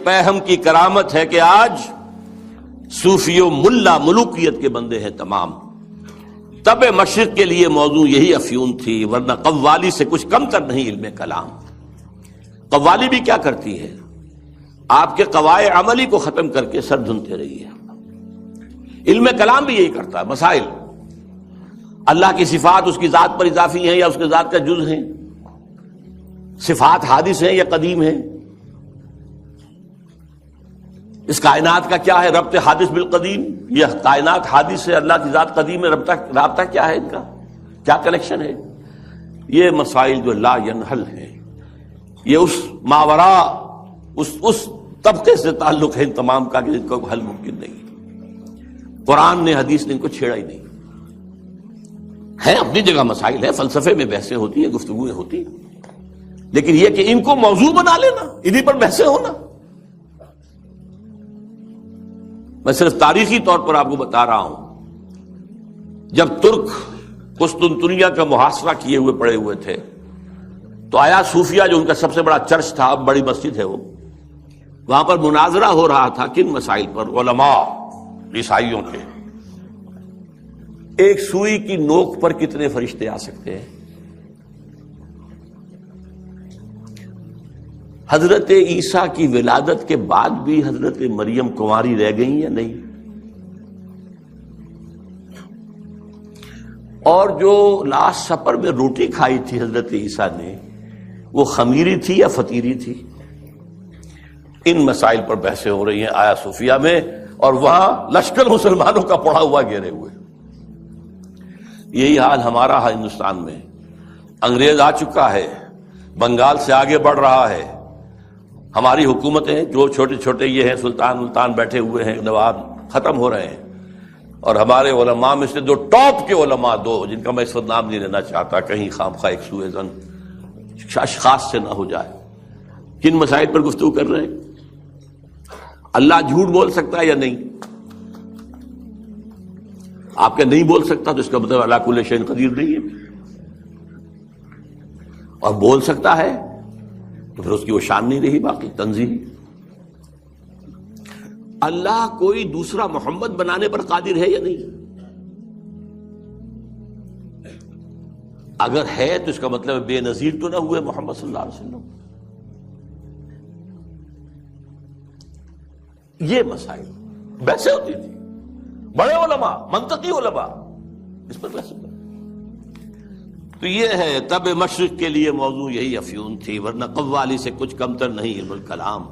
پیہم کی کرامت ہے کہ آج صوفی و ملا ملوکیت کے بندے ہیں تمام. تب مشرق کے لیے موضوع یہی افیون تھی، ورنہ قوالی سے کچھ کم تر نہیں علم کلام. قوالی بھی کیا کرتی ہے؟ آپ کے قواعد عملی کو ختم کر کے سر دھنتے رہی ہے. علم کلام بھی یہی کرتا ہے. مسائل اللہ کی صفات اس کی ذات پر اضافی ہیں یا اس کے ذات کا جز ہیں؟ صفات حادث ہیں یا قدیم ہیں؟ اس کائنات کا کیا ہے ربط حادث بالقدیم؟ یہ کائنات حادث ہے، اللہ کی ذات قدیم ہے، رابطہ کیا ہے ان کا؟ کیا کنیکشن ہے؟ یہ مسائل جو لا ینحل ہیں، یہ اس ماورا اس طبقے سے تعلق ہے ان تمام کا کہ جن کو حل ممکن نہیں. قرآن نے حدیث نے ان کو چھیڑا ہی نہیں. ہے اپنی جگہ مسائل ہے، فلسفے میں بحثیں ہوتی ہیں، گفتگویں ہوتی ہیں، لیکن یہ کہ ان کو موضوع بنا لینا، انہی پر بحثیں ہونا. میں صرف تاریخی طور پر آپ کو بتا رہا ہوں، جب ترک قسطنطنیہ کا محاصرہ کیے ہوئے پڑے ہوئے تھے تو آیا صوفیہ جو ان کا سب سے بڑا چرچ تھا، اب بڑی مسجد ہے وہ، وہاں پر مناظرہ ہو رہا تھا. کن مسائل پر؟ علماء عیسائیوں کے. ایک سوئی کی نوک پر کتنے فرشتے آ سکتے ہیں؟ حضرت عیسیٰ کی ولادت کے بعد بھی حضرت مریم کنواری رہ گئی یا نہیں؟ اور جو لاسٹ سپر میں روٹی کھائی تھی حضرت عیسیٰ نے، وہ خمیری تھی یا فطیری تھی؟ ان مسائل پر بحثیں ہو رہی ہیں آیا صوفیہ میں، اور وہاں لشکر مسلمانوں کا پڑا ہوا گھیرے ہوئے. یہی حال ہمارا ہندوستان میں. انگریز آ چکا ہے، بنگال سے آگے بڑھ رہا ہے. ہماری حکومتیں جو چھوٹے چھوٹے یہ ہیں سلطان بیٹھے ہوئے ہیں، نواب ختم ہو رہے ہیں، اور ہمارے علماء میں سے دو ٹاپ کے علماء، دو جن کا میں اس وقت نام نہیں لینا چاہتا کہیں خامخواہ ایک سوء ظن اشخاص سے نہ ہو جائے، کن مسائل پر گفتگو کر رہے ہیں؟ اللہ جھوٹ بول سکتا ہے یا نہیں؟ آپ کے نہیں بول سکتا تو اس کا مطلب اللہ کل شیء قدیر نہیں ہے. اور بول سکتا ہے تو پھر اس کی وہ شان نہیں رہی باقی تنزیہی. اللہ کوئی دوسرا محمد بنانے پر قادر ہے یا نہیں؟ اگر ہے تو اس کا مطلب بے نظیر تو نہ ہوئے محمد صلی اللہ علیہ وسلم. یہ مسائل ویسے ہوتی تھی. بڑے علماء، منطقی علماء اس پر بحث کرتے. تو یہ ہے تب مشرق کے لیے موضوع یہی افیون تھی، ورنہ قوالی سے کچھ کمتر نہیں علم الکلام.